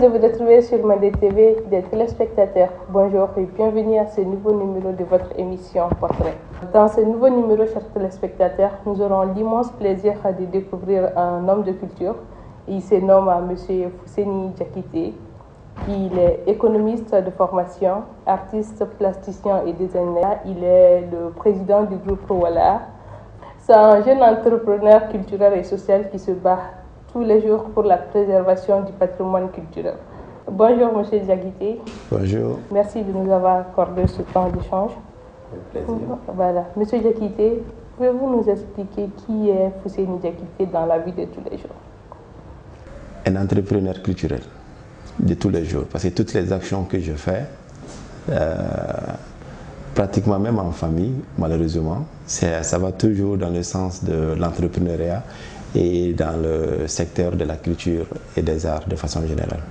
de vous retrouver sur Mandé TV des téléspectateurs. Bonjour et bienvenue à ce nouveau numéro de votre émission Portrait. Dans ce nouveau numéro, chers téléspectateurs, nous aurons l'immense plaisir de découvrir un homme de culture. Il se nomme M. Fousseni Diakité. Il est économiste de formation, artiste, plasticien et designer. Il est le président du groupe Wala. C'est un jeune entrepreneur culturel et social qui se bat tous les jours pour la préservation du patrimoine culturel. Bonjour M. Diakité. Bonjour. Merci de nous avoir accordé ce temps d'échange. Avec plaisir. Voilà. M. Diakité, pouvez-vous nous expliquer qui est Fousseni Diakité dans la vie de tous les jours? Un entrepreneur culturel de tous les jours, parce que toutes les actions que je fais, pratiquement même en famille, malheureusement, ça va toujours dans le sens de l'entrepreneuriat et dans le secteur de la culture et des arts de façon générale.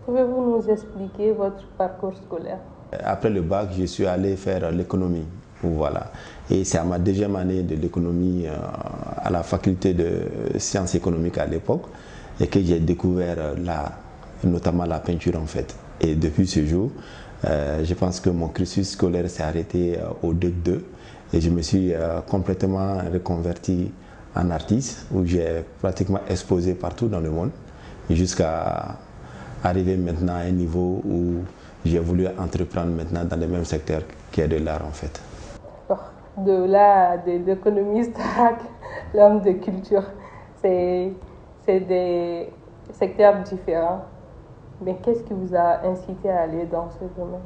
Pouvez-vous nous expliquer votre parcours scolaire? Après le bac, je suis allé faire l'économie. Voilà. Et c'est à ma deuxième année de l'économie à la faculté de sciences économiques à l'époque et que j'ai découvert l'art, notamment la peinture en fait. Et depuis ce jour, je pense que mon cursus scolaire s'est arrêté au DEC2 et je me suis complètement reconverti en artiste où j'ai pratiquement exposé partout dans le monde jusqu'à arriver maintenant à un niveau où j'ai voulu entreprendre maintenant dans le même secteur qui est de l'art en fait. De là, de l'économiste à l'homme de culture, c'est des secteurs différents. Mais qu'est-ce qui vous a incité à aller dans ce domaine?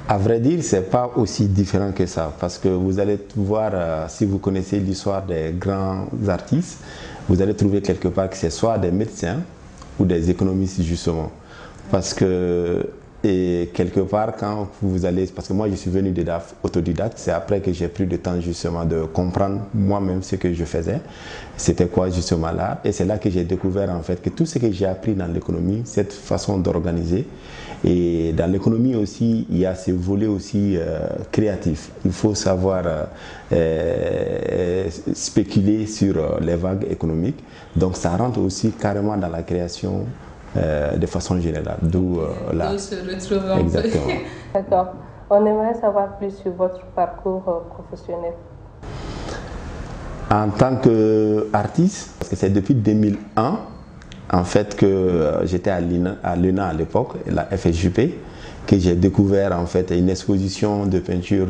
À vrai dire, ce n'est pas aussi différent que ça, parce que vous allez voir, si vous connaissez l'histoire des grands artistes, vous allez trouver quelque part que c'est soit des médecins ou des économistes justement. Parce que, et quelque part, quand vous allez, parce que moi je suis venu autodidacte, c'est après que j'ai pris le temps justement de comprendre moi-même ce que je faisais, c'était quoi justement l'art, et c'est là que j'ai découvert en fait que tout ce que j'ai appris dans l'économie, cette façon d'organiser, et dans l'économie aussi, il y a ce volet aussi créatif. Il faut savoir spéculer sur les vagues économiques. Donc ça rentre aussi carrément dans la création de façon générale. D'où là. D'où se retrouve un Exactement. peu. D'accord. On aimerait savoir plus sur votre parcours professionnel. En tant qu'artiste, parce que c'est depuis 2001, en fait que j'étais à l'ENA à l'époque, la FSJP, que j'ai découvert en fait une exposition de peinture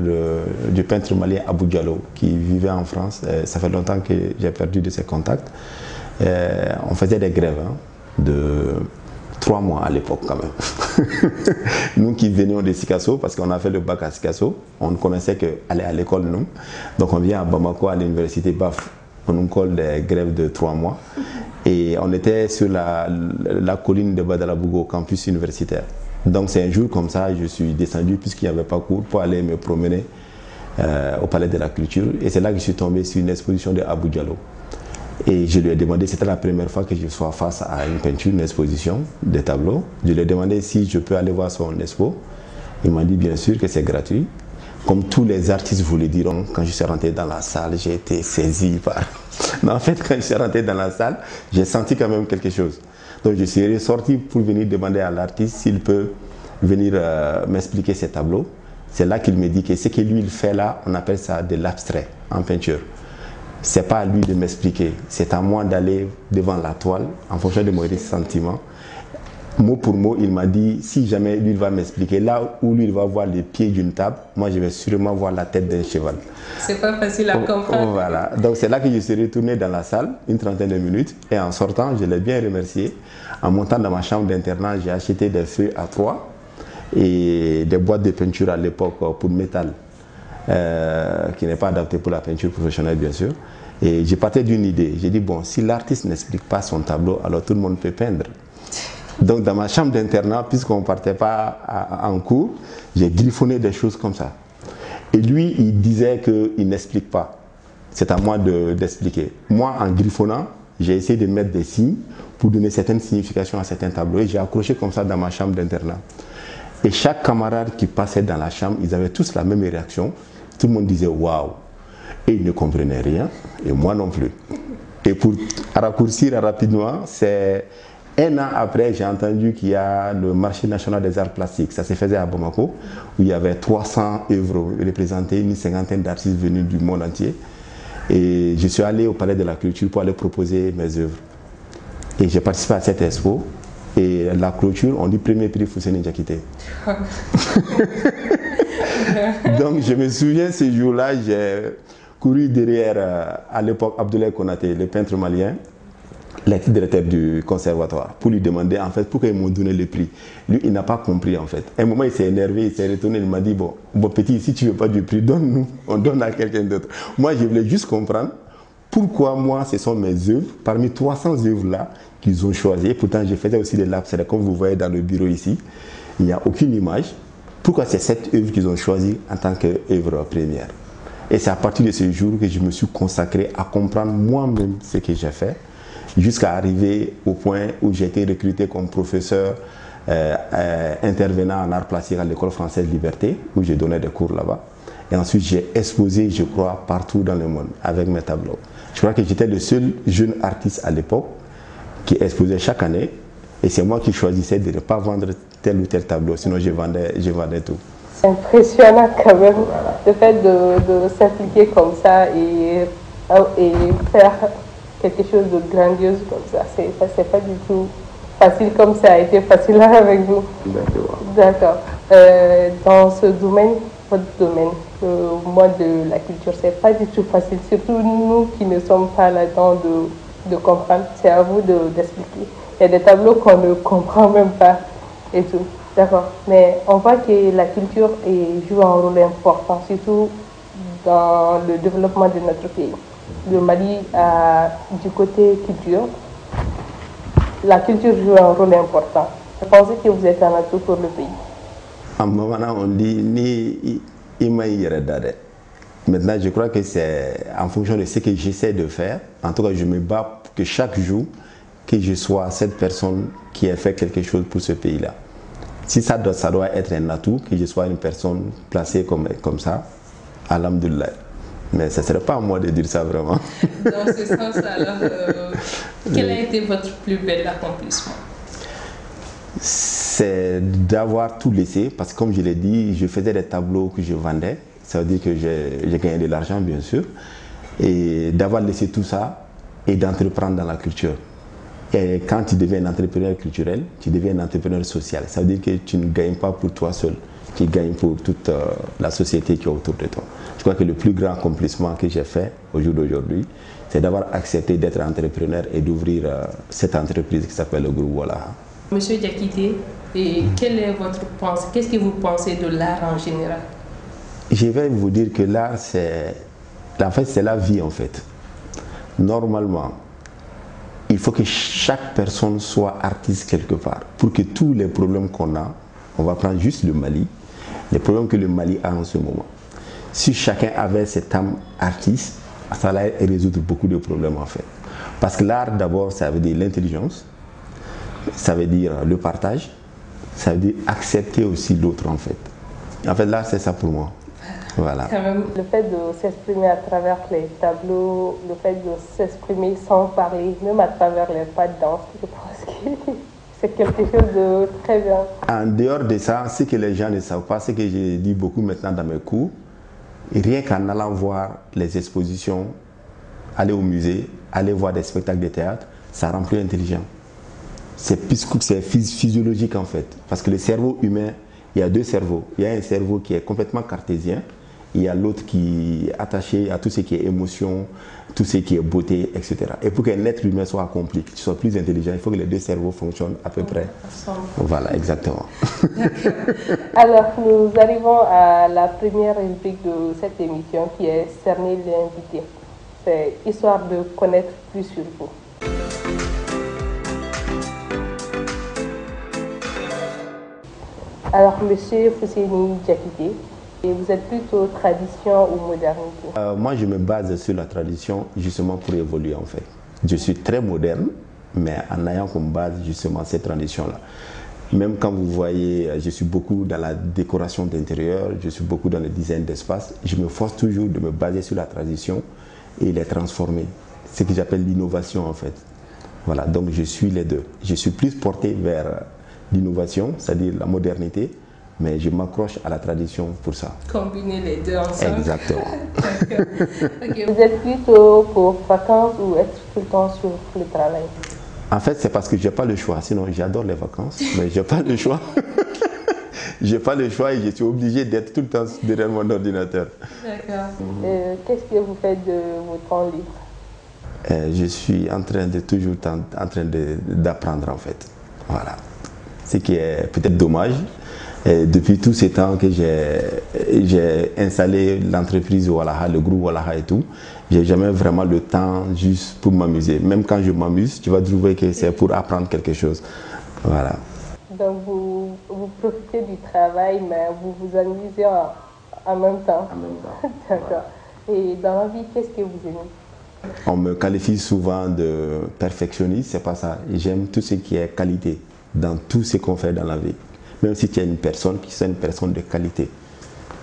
du peintre malien Abou Diallo qui vivait en France. Ça fait longtemps que j'ai perdu de ses contacts. On faisait des grèves de 3 mois à l'époque quand même. Nous qui venions de Sikasso, parce qu'on a fait le bac à Sikasso, on ne connaissait qu'aller à l'école nous. Donc on vient à Bamako à l'université BAF, on nous colle des grèves de 3 mois. Et on était sur la colline de Badalabougo, campus universitaire. Donc c'est un jour comme ça, je suis descendu puisqu'il n'y avait pas cours pour aller me promener au Palais de la Culture. Et c'est là que je suis tombé sur une exposition de Abou Diallo. Et je lui ai demandé, c'était la première fois que je sois face à une peinture, une exposition, des tableaux. Je lui ai demandé si je peux aller voir son expo. Il m'a dit bien sûr que c'est gratuit. Comme tous les artistes vous le diront, quand je suis rentré dans la salle, j'ai été saisi par... Mais en fait, quand je suis rentré dans la salle, j'ai senti quand même quelque chose. Donc je suis ressorti pour venir demander à l'artiste s'il peut venir m'expliquer ses tableaux. C'est là qu'il me dit que ce que lui il fait là, on appelle ça de l'abstrait en peinture. C'est pas à lui de m'expliquer, c'est à moi d'aller devant la toile en fonction de mon ressentiment. Mot pour mot, il m'a dit, si jamais lui il va m'expliquer, là où lui il va voir les pieds d'une table, moi je vais sûrement voir la tête d'un cheval. C'est pas facile à comprendre. Voilà, donc c'est là que je suis retourné dans la salle, une trentaine de minutes, et en sortant, je l'ai bien remercié. En montant dans ma chambre d'internat, j'ai acheté des feuilles A3 et des boîtes de peinture à l'époque pour métal, qui n'est pas adapté pour la peinture professionnelle bien sûr. Et j'ai parti d'une idée, j'ai dit bon, si l'artiste n'explique pas son tableau, alors tout le monde peut peindre. Donc dans ma chambre d'internat, puisqu'on ne partait pas en cours, j'ai griffonné des choses comme ça. Et lui, il disait qu'il n'explique pas. C'est à moi d'expliquer. Moi, en griffonnant, j'ai essayé de mettre des signes pour donner certaines significations à certains tableaux. Et j'ai accroché comme ça dans ma chambre d'internat. Et chaque camarade qui passait dans la chambre, ils avaient tous la même réaction. Tout le monde disait « waouh ». Et ils ne comprenaient rien, et moi non plus. Et pour raccourcir rapidement, c'est Un an après, j'ai entendu qu'il y a le marché national des arts plastiques. Ça se faisait à Bamako, où il y avait 300 œuvres représentées, une cinquantaine d'artistes venus du monde entier. Et je suis allé au Palais de la Culture pour aller proposer mes œuvres. Et j'ai participé à cette expo. Et la clôture, on dit premier prix Fousseni Diakité. Donc je me souviens, ce jour-là, j'ai couru derrière, à l'époque, Abdoulaye Konaté, le peintre malien, l'ex-directeur du conservatoire, pour lui demander en fait pourquoi ils m'ont donné le prix. Lui, il n'a pas compris en fait. À un moment, il s'est énervé, il s'est retourné, il m'a dit bon petit, si tu ne veux pas du prix, donne-nous, on donne à quelqu'un d'autre. Moi, je voulais juste comprendre pourquoi moi, ce sont mes œuvres, parmi 300 œuvres là, qu'ils ont choisi. Pourtant, je faisais aussi des labs, comme vous voyez dans le bureau ici. Il n'y a aucune image. Pourquoi c'est cette œuvre qu'ils ont choisie en tant qu'œuvre première? Et c'est à partir de ce jour que je me suis consacré à comprendre moi-même ce que j'ai fait, jusqu'à arriver au point où j'ai été recruté comme professeur intervenant en art plastique à l'école française Liberté, où je donnais des cours là-bas. Et ensuite, j'ai exposé, je crois, partout dans le monde avec mes tableaux. Je crois que j'étais le seul jeune artiste à l'époque qui exposait chaque année. Et c'est moi qui choisissais de ne pas vendre tel ou tel tableau, sinon je vendais tout. C'est impressionnant quand même, le fait de s'impliquer comme ça et faire quelque chose de grandiose comme ça. C'est pas du tout facile comme ça a été facile avec vous. D'accord. Dans ce domaine, votre domaine, le monde de la culture, c'est pas du tout facile. Surtout nous qui ne sommes pas là-dedans de comprendre. C'est à vous d'expliquer. Il y a des tableaux qu'on ne comprend même pas et tout. D'accord. Mais on voit que la culture joue un rôle important, surtout dans le développement de notre pays. Le Mali, du côté culture, la culture joue un rôle important. Je pense que vous êtes un atout pour le pays. En moment, on dit ni Imaïredade. Maintenant, je crois que c'est en fonction de ce que j'essaie de faire. En tout cas, je me bats pour que chaque jour, que je sois cette personne qui a fait quelque chose pour ce pays-là. Si ça doit être un atout, que je sois une personne placée comme ça, alhamdoulilah. Mais ce ne serait pas à moi de dire ça vraiment. Dans ce sens, alors, quel a été votre plus bel accomplissement? C'est d'avoir tout laissé, parce que comme je l'ai dit, je faisais des tableaux que je vendais. Ça veut dire que j'ai gagné de l'argent, bien sûr. Et d'avoir laissé tout ça et d'entreprendre dans la culture. Et quand tu deviens un entrepreneur culturel, tu deviens un entrepreneur social. Ça veut dire que tu ne gagnes pas pour toi seul, tu gagnes pour toute la société qui est autour de toi. Je crois que le plus grand accomplissement que j'ai fait au jour d'aujourd'hui, c'est d'avoir accepté d'être entrepreneur et d'ouvrir cette entreprise qui s'appelle le groupe Walaha. Monsieur Diakité, quelle est votre pensée? Qu'est-ce que vous pensez de l'art en général? Je vais vous dire que l'art, c'est la vie en fait. Normalement, il faut que chaque personne soit artiste quelque part. Pour que tous les problèmes qu'on a, on va prendre juste le Mali, les problèmes que le Mali a en ce moment. Si chacun avait cette âme artiste, ça allait résoudre beaucoup de problèmes en fait. Parce que l'art d'abord, ça veut dire l'intelligence, ça veut dire le partage, ça veut dire accepter aussi l'autre en fait. En fait, l'art, c'est ça pour moi. Voilà. Quand même, le fait de s'exprimer à travers les tableaux, le fait de s'exprimer sans parler, même à travers les pas de danse, je pense que c'est quelque chose de très bien. En dehors de ça, ce que les gens ne savent pas, ce que je dis beaucoup maintenant dans mes cours, rien qu'en allant voir les expositions, aller au musée, aller voir des spectacles de théâtre, ça rend plus intelligent. C'est physiologique en fait. Parce que le cerveau humain, il y a deux cerveaux. Il y a un cerveau qui est complètement cartésien. Il y a l'autre qui est attaché à tout ce qui est émotion, tout ce qui est beauté, etc. Et pour qu'un être humain soit accompli, qu'il soit plus intelligent, il faut que les deux cerveaux fonctionnent à peu près. Voilà, exactement. Alors, nous arrivons à la première rubrique de cette émission qui est cerner l'invité. C'est histoire de connaître plus sur vous. Alors, monsieur Fousseni Diakité, vous êtes plutôt tradition ou modernité? Moi, je me base sur la tradition justement pour évoluer en fait. Je suis très moderne, mais en ayant comme base justement cette tradition-là. Même quand vous voyez, je suis beaucoup dans la décoration d'intérieur, je suis beaucoup dans le design d'espace, je me force toujours de me baser sur la tradition et les transformer. Ce que j'appelle l'innovation en fait. Voilà, donc je suis les deux. Je suis plus porté vers l'innovation, c'est-à-dire la modernité, mais je m'accroche à la tradition pour ça. Combiner les deux ensemble. Exactement. Okay. Vous êtes plutôt pour vacances ou être tout le temps sur le travail? En fait, c'est parce que je n'ai pas le choix. Sinon, j'adore les vacances, mais je n'ai pas le choix. Je n'ai pas le choix et je suis obligé d'être tout le temps derrière mon ordinateur. D'accord. Qu'est-ce que vous faites de votre temps libre? Je suis en train de toujours en train d'apprendre en fait. Voilà. Ce qui est peut-être dommage. Et depuis tous ces temps que j'ai installé l'entreprise Walaha, le groupe Walaha et tout, j'ai jamais vraiment le temps juste pour m'amuser. Même quand je m'amuse, tu vas trouver que c'est pour apprendre quelque chose. Voilà. Donc vous profitez du travail, mais vous vous amusez en même temps. En même temps. D'accord. Voilà. Et dans la vie, qu'est-ce que vous aimez? On me qualifie souvent de perfectionniste, c'est pas ça. J'aime tout ce qui est qualité dans tout ce qu'on fait dans la vie. Même si tu es une personne, qui soit une personne de qualité.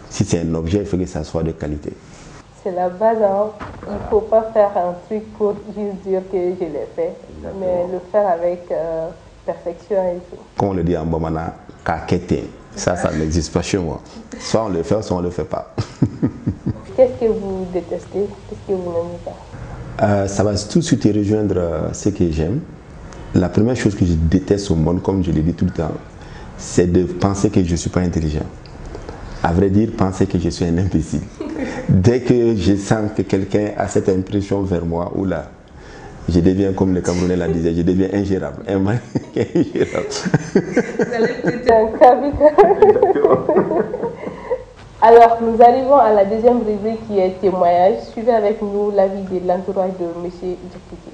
Si c'est un objet, il faut que ça soit de qualité. C'est la base, hein. Il ne faut pas faire un truc pour juste dire que je l'ai fait, mais le faire avec perfection et tout. Comme on le dit en Bamana, kakete. Ça n'existe pas chez moi. Soit on le fait, soit on ne le fait pas. Qu'est-ce que vous détestez? Qu'est-ce que vous n'aimez pas? Ça va tout de suite rejoindre ce que j'aime. La première chose que je déteste au monde, comme je le dis tout le temps, c'est de penser que je ne suis pas intelligent. À vrai dire, penser que je suis un imbécile. Dès que je sens que quelqu'un a cette impression vers moi, oula, je deviens, comme le Camerounais la disait, je deviens ingérable. Ingérable. Vous allez péter un câble. Alors, nous arrivons à la deuxième rubrique qui est témoignage. Suivez avec nous l'avis de l'entourage de M. Diakité.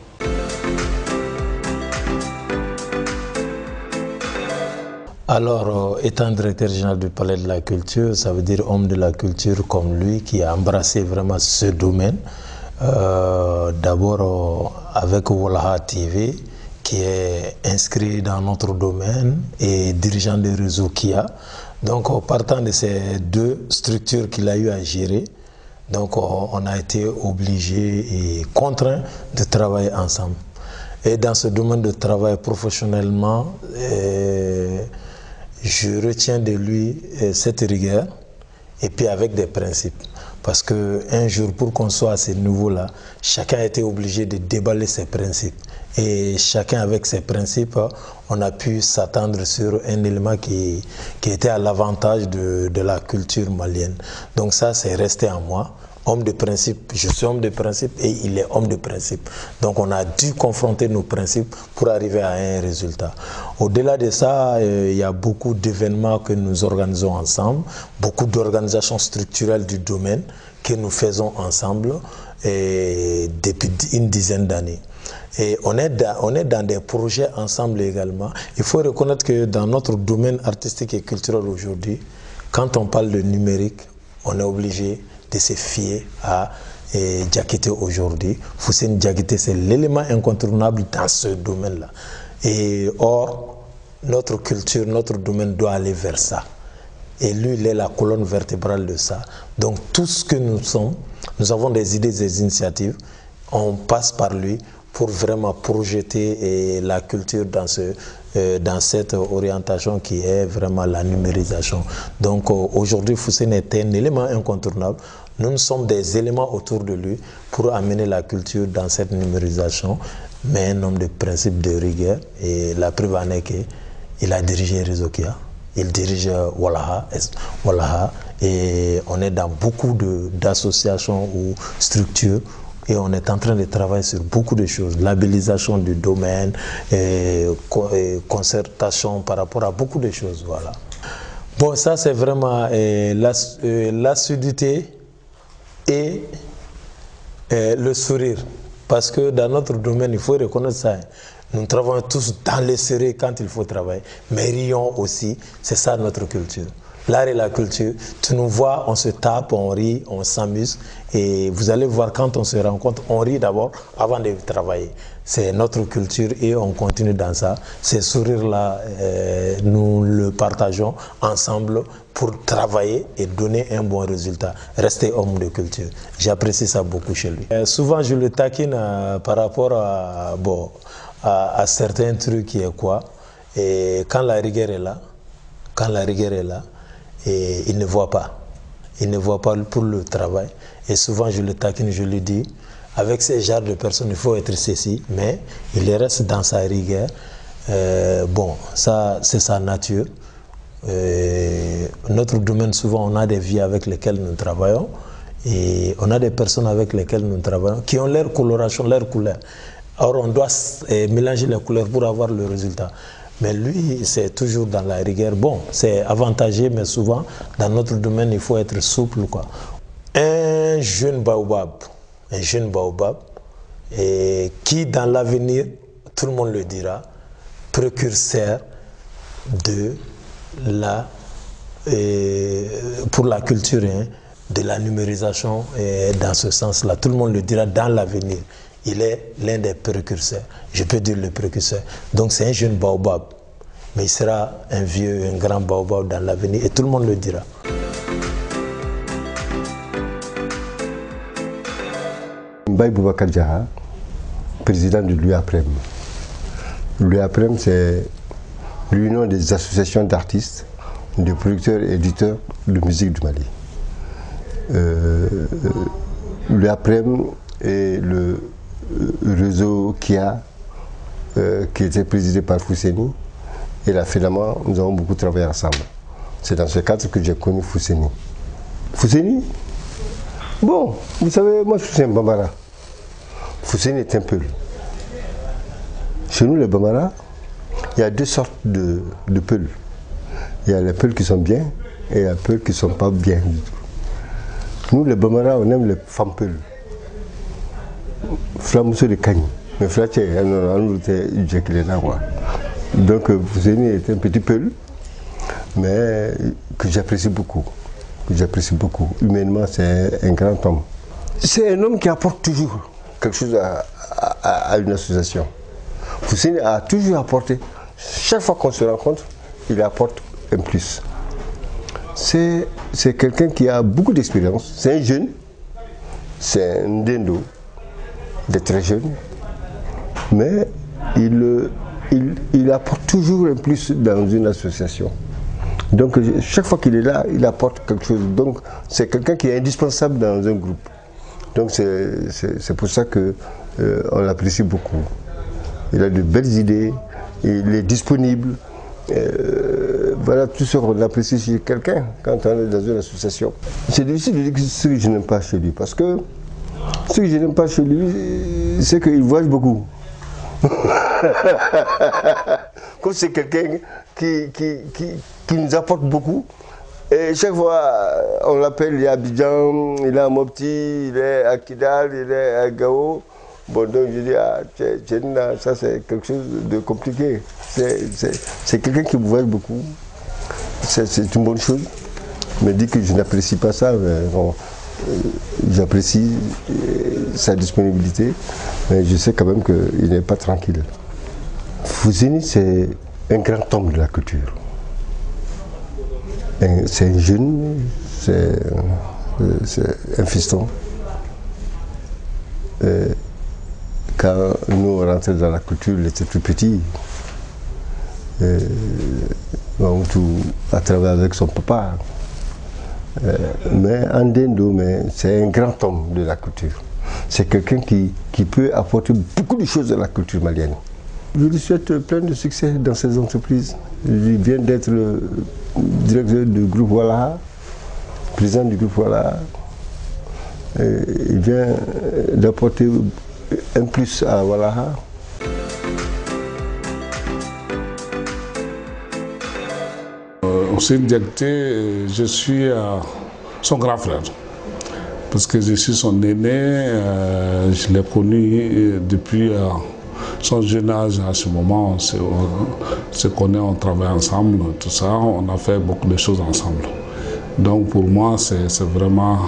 Alors, étant directeur général du Palais de la Culture, ça veut dire homme de la culture comme lui qui a embrassé vraiment ce domaine. D'abord avec Walaha TV qui est inscrit dans notre domaine et dirigeant des réseaux KIA. Donc, partant de ces deux structures qu'il a eu à gérer, donc on a été obligé et contraint de travailler ensemble. Et dans ce domaine de travail professionnellement, je retiens de lui cette rigueur et puis avec des principes. Parce qu'un jour, pour qu'on soit à ce niveau-là, chacun a été obligé de déballer ses principes. Et chacun avec ses principes, on a pu s'attendre sur un élément qui était à l'avantage de la culture malienne. Donc ça, c'est resté en moi. Homme de principe, je suis homme de principe et il est homme de principe. Donc on a dû confronter nos principes pour arriver à un résultat. Au-delà de ça, il y a beaucoup d'événements que nous organisons ensemble, beaucoup d'organisations structurelles du domaine que nous faisons ensemble depuis une dizaine d'années. Et on est dans des projets ensemble également. Il faut reconnaître que dans notre domaine artistique et culturel aujourd'hui, quand on parle de numérique, on est obligé de se fier à Diakité aujourd'hui. Foussine Diakité, c'est l'élément incontournable dans ce domaine-là. Et or, notre culture, notre domaine doit aller vers ça. Et lui, il est la colonne vertébrale de ça. Donc tout ce que nous sommes, nous avons des idées, des initiatives, on passe par lui pour vraiment projeter la culture dans cette orientation qui est vraiment la numérisation. Donc aujourd'hui, Foussine est un élément incontournable. Nous sommes des éléments autour de lui pour amener la culture dans cette numérisation, mais un homme de principe de rigueur. Et la preuve en est qu'il a dirigé Rizokia, il dirige Walaha, et on est dans beaucoup d'associations ou structures. Et on est en train de travailler sur beaucoup de choses, labellisation du domaine, concertation par rapport à beaucoup de choses. Voilà. Bon, ça c'est vraiment l'assiduité et le sourire. Parce que dans notre domaine, il faut reconnaître ça. Nous travaillons tous dans les serrés quand il faut travailler, mais rions aussi, c'est ça notre culture. L'art et la culture, tu nous vois, on se tape, on rit, on s'amuse. Et vous allez voir, quand on se rencontre, on rit d'abord avant de travailler. C'est notre culture et on continue dans ça. Ces sourires-là, nous le partageons ensemble pour travailler et donner un bon résultat. Rester homme de culture. J'apprécie ça beaucoup chez lui. Souvent, je le taquine par rapport à... Bon, à certains trucs qui est quoi. Et quand la rigueur est là, et il ne voit pas. Il ne voit pas pour le travail. Et souvent, je le taquine, je lui dis, avec ces genres de personnes, il faut être ceci, mais il reste dans sa rigueur. Bon, ça, c'est sa nature. Notre domaine, souvent, on a des vies avec lesquelles nous travaillons. Et on a des personnes avec lesquelles nous travaillons qui ont leur coloration, leur couleur. Or, on doit mélanger les couleurs pour avoir le résultat. Mais lui, c'est toujours dans la rigueur. Bon, c'est avantageux, mais souvent, dans notre domaine, il faut être souple, quoi. Un jeune baobab, et qui, dans l'avenir, tout le monde le dira, précurseur de la, pour la culture, hein, de la numérisation, dans ce sens-là. Tout le monde le dira dans l'avenir. Il est l'un des précurseurs. Je peux dire le précurseur. Donc c'est un jeune baobab. Mais il sera un vieux, un grand baobab dans l'avenir. Et tout le monde le dira. Mbaye Boubacar Diarra, président de l'UAPREM. L'UAPREM, c'est l'union des associations d'artistes, de producteurs et éditeurs de musique du Mali. L'UAPREM est le réseau KIA, qui était présidé par Fousseni, et là finalement nous avons beaucoup travaillé ensemble. C'est dans ce cadre que j'ai connu Fousseni. Fousseni, bon, vous savez, moi je suis un Bambara. Fousseni est un Peul. Chez nous les Bambara, il y a deux sortes de Peuls. Il y a les Peuls qui sont bien et les Peuls qui ne sont pas bien du tout. Nous les Bambara, on aime les femmes Peuls. Flamousso de Kagni. Mais Flaché, donc Fousseni est un petit Peul, mais que j'apprécie beaucoup. Humainement, c'est un grand homme. C'est un homme qui apporte toujours quelque chose à une association. Fousseni a toujours apporté. Chaque fois qu'on se rencontre, il apporte un plus. C'est quelqu'un qui a beaucoup d'expérience. C'est un jeune, c'est un Ndendo, il est très jeune, mais il apporte toujours un plus dans une association. Donc chaque fois qu'il est là, il apporte quelque chose. Donc c'est quelqu'un qui est indispensable dans un groupe. Donc c'est pour ça qu'on l'apprécie beaucoup. Il a de belles idées, il est disponible. Voilà tout ce qu'on apprécie chez quelqu'un quand on est dans une association. C'est difficile de dire ce que je n'aime pas chez lui, parce que ce que je n'aime pas chez lui, c'est qu'il voyage beaucoup. Comme c'est quelqu'un qui nous apporte beaucoup. Et chaque fois, on l'appelle, il est à Abidjan, il est à Mopti, il est à Kidal, il est à Gao. Bon, donc je dis, ah, ça c'est quelque chose de compliqué. C'est quelqu'un qui voyage beaucoup. C'est une bonne chose. Mais dit que je n'apprécie pas ça, bon, j'apprécie sa disponibilité, mais je sais quand même qu'il n'est pas tranquille. Fousseni, c'est un grand homme de la culture. C'est un jeune, c'est un fiston. Quand nous on rentrait dans la culture, il était tout petit. Tout à travers avec son papa. Mais Ndendo, c'est un grand homme de la culture. C'est quelqu'un qui peut apporter beaucoup de choses à la culture malienne. Je lui souhaite plein de succès dans ses entreprises. Il vient d'être le directeur du groupe Walaha, président du groupe Walaha. Il vient d'apporter un plus à Walaha. Hussein Diakité, je suis son grand frère, parce que je suis son aîné, je l'ai connu depuis son jeune âge. À ce moment, on se connaît, on travaille ensemble, tout ça, on a fait beaucoup de choses ensemble. Donc pour moi, c'est vraiment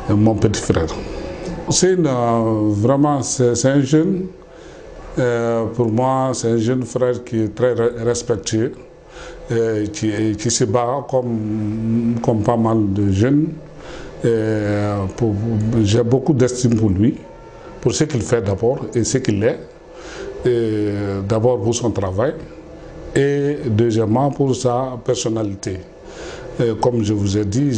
mon petit frère. Hussein, vraiment, c'est un jeune, pour moi, c'est un jeune frère qui est très respectueux. Qui se bat comme pas mal de jeunes. J'ai beaucoup d'estime pour lui, pour ce qu'il fait d'abord et ce qu'il est. D'abord pour son travail et deuxièmement pour sa personnalité. Comme je vous ai dit,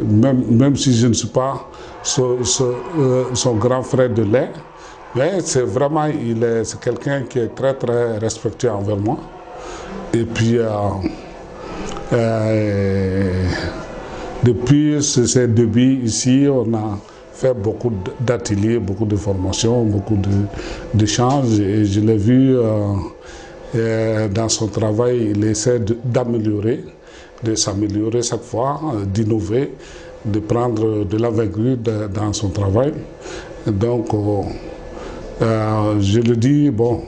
même si je ne suis pas son grand frère de lait, mais c'est vraiment, c'est quelqu'un qui est très très respectueux envers moi. Et puis, depuis ses débuts ici, on a fait beaucoup d'ateliers, beaucoup de formations, beaucoup d'échanges. Et je l'ai vu dans son travail, il essaie d'améliorer, de s'améliorer chaque fois, d'innover, de prendre de l'envergure dans son travail. Donc, je le dis, bon,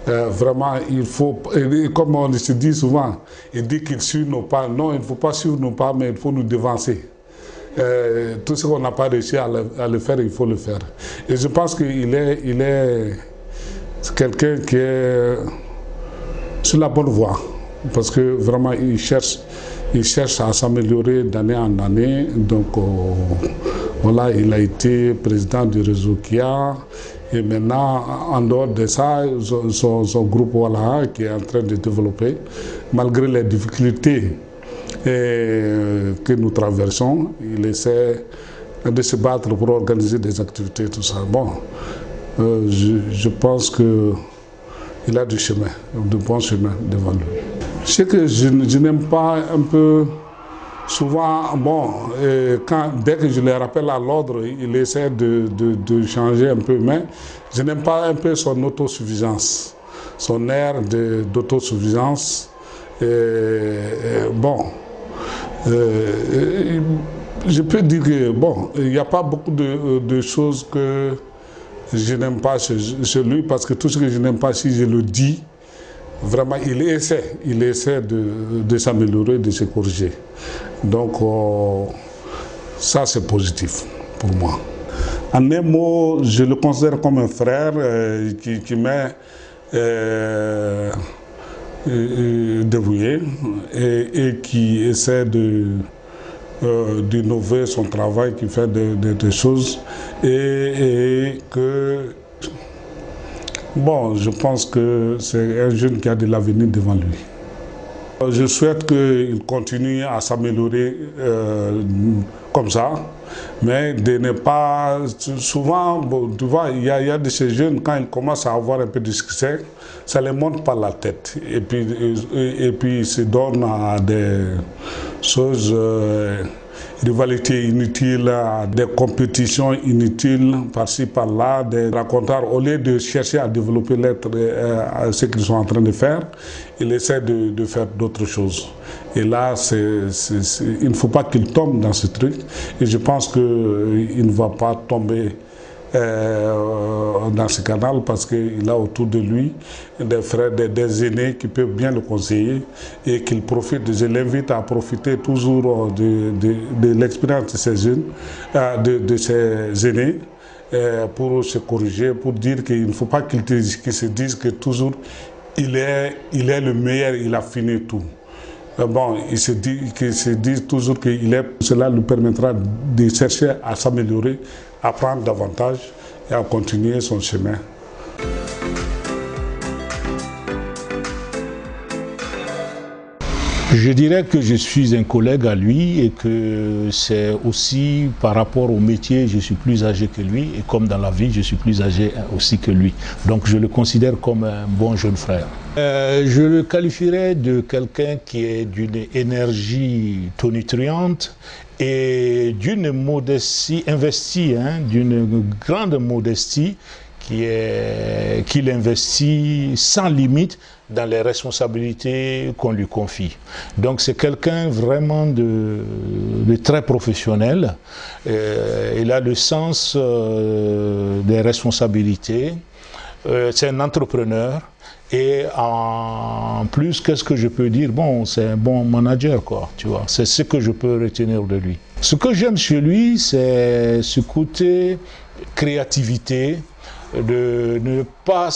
vraiment, il faut, et comme on se dit souvent, il dit qu'il suit nos pas. Non, il ne faut pas suivre nos pas, mais il faut nous devancer. Tout ce qu'on n'a pas réussi à le faire, il faut le faire. Et je pense qu'il est quelqu'un qui est sur la bonne voie, parce que vraiment, il cherche à s'améliorer d'année en année. Donc, voilà, il a été président du réseau KIA. Et maintenant, en dehors de ça, son groupe voilà, qui est en train de développer, malgré les difficultés que nous traversons, il essaie de se battre pour organiser des activités, tout ça. Bon, je pense qu'il a du chemin, de bon chemin devant lui. Je sais que je n'aime pas un peu, souvent, bon, dès que je les rappelle à l'ordre, il essaie de changer un peu, mais je n'aime pas un peu son autosuffisance, son air d'autosuffisance. Bon, je peux dire que, bon, il n'y a pas beaucoup de choses que je n'aime pas chez lui, parce que tout ce que je n'aime pas, si je le dis, vraiment, il essaie de s'améliorer, de se corriger. Donc, ça, c'est positif pour moi. En un mot, je le considère comme un frère qui m'est dévoué et qui essaie d'innover son travail, qui fait des choses et que, bon, je pense que c'est un jeune qui a de l'avenir devant lui. Je souhaite qu'il continue à s'améliorer comme ça, mais de ne pas... Souvent, bon, tu vois, il y a de ces jeunes, quand ils commencent à avoir un peu de succès, ça les monte par la tête. Et puis ils se donnent à des choses... rivalités inutiles, des compétitions inutiles par-ci, par-là, des racontars. Au lieu de chercher à développer ce qu'ils sont en train de faire, ils essaient de faire d'autres choses. Et là, il ne faut pas qu'il tombe dans ce truc. Et je pense qu'il ne va pas tomber dans ce canal parce qu'il a autour de lui des frères, des aînés qui peuvent bien le conseiller et qu'il profite. Je l'invite à profiter toujours de l'expérience de ces jeunes, de ces aînés pour se corriger, pour dire qu'il ne faut pas qu'ils se disent que toujours il est le meilleur, il a fini tout. Bon, ils se disent toujours que cela lui permettra de chercher à s'améliorer, à apprendre davantage et à continuer son chemin. Je dirais que je suis un collègue à lui et que c'est aussi par rapport au métier, je suis plus âgé que lui et comme dans la vie, je suis plus âgé aussi que lui. Donc je le considère comme un bon jeune frère. Je le qualifierais de quelqu'un qui est d'une énergie tonitruante et d'une modestie investie, d'une grande modestie qu'il investit sans limite dans les responsabilités qu'on lui confie. Donc c'est quelqu'un vraiment de très professionnel. Il a le sens des responsabilités. C'est un entrepreneur. Et en plus, qu'est-ce que je peux dire? Bon, c'est un bon manager, quoi, tu vois. C'est ce que je peux retenir de lui. Ce que j'aime chez lui, c'est ce côté créativité, de ne pas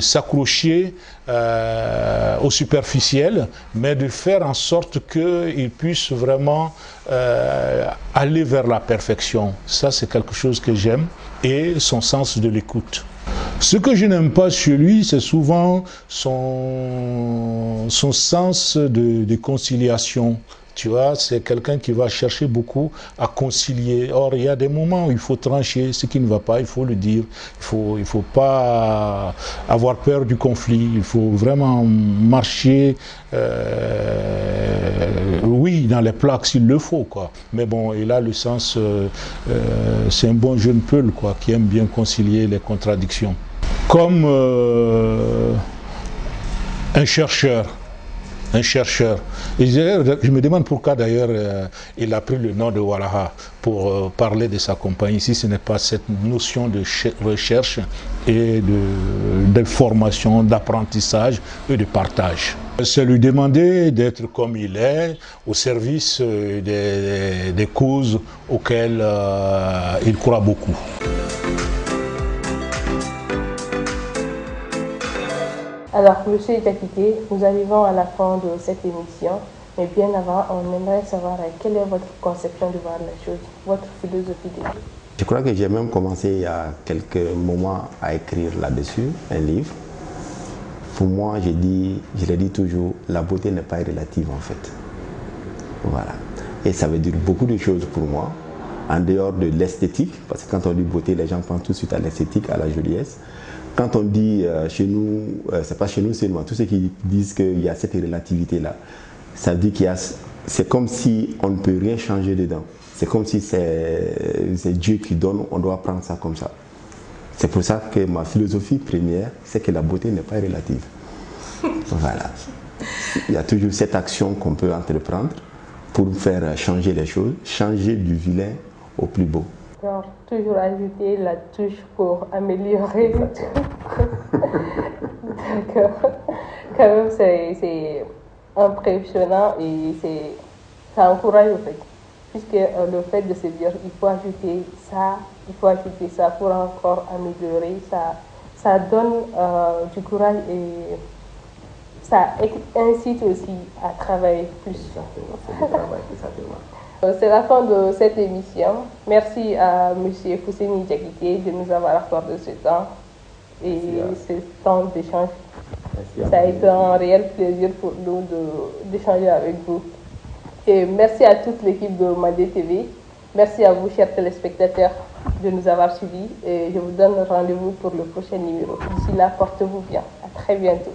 s'accrocher au superficiel, mais de faire en sorte qu'il puisse vraiment aller vers la perfection. Ça, c'est quelque chose que j'aime, et son sens de l'écoute. Ce que je n'aime pas chez lui, c'est souvent son sens de conciliation. Tu vois, c'est quelqu'un qui va chercher beaucoup à concilier. Or, il y a des moments où il faut trancher ce qui ne va pas, il faut le dire. Il faut pas avoir peur du conflit. Il faut vraiment marcher, oui, dans les plaques s'il le faut, quoi. Mais bon, il a le sens, c'est un bon jeune peul, quoi, qui aime bien concilier les contradictions. Comme un chercheur. Et je me demande pourquoi d'ailleurs il a pris le nom de Walaha pour parler de sa compagnie, si ce n'est pas cette notion de recherche et de formation, d'apprentissage et de partage. C'est lui demander d'être comme il est, au service des causes auxquelles il croit beaucoup. Alors, Monsieur Diakité, nous arrivons à la fin de cette émission, mais bien avant, on aimerait savoir quelle est votre conception de voir les choses, votre philosophie de vie. Je crois que j'ai même commencé il y a quelques moments à écrire là-dessus, un livre. Pour moi, je l'ai dit toujours, la beauté n'est pas relative en fait. Voilà. Et ça veut dire beaucoup de choses pour moi, en dehors de l'esthétique, parce que quand on dit beauté, les gens pensent tout de suite à l'esthétique, à la joliesse. Quand on dit chez nous, c'est pas chez nous seulement, tous ceux qui disent qu'il y a cette relativité-là, ça veut dire c'est comme si on ne peut rien changer dedans. C'est comme si c'est Dieu qui donne, on doit prendre ça comme ça. C'est pour ça que ma philosophie première, c'est que la beauté n'est pas relative. Voilà. Il y a toujours cette action qu'on peut entreprendre pour faire changer les choses, changer du vilain au plus beau. Alors, toujours ajouter la touche pour améliorer. D'accord. Quand même, c'est impressionnant et ça encourage au fait. Puisque le fait de se dire il faut ajouter ça pour encore améliorer, ça donne du courage et ça incite aussi à travailler plus. C'est la fin de cette émission. Merci à M. Fousseni Diakité de nous avoir accordé ce temps et ce temps d'échange. Ça a été un réel plaisir pour nous d'échanger avec vous. Et merci à toute l'équipe de Mandé TV. Merci à vous, chers téléspectateurs, de nous avoir suivis. Et je vous donne rendez-vous pour le prochain numéro. D'ici là, portez-vous bien. À très bientôt.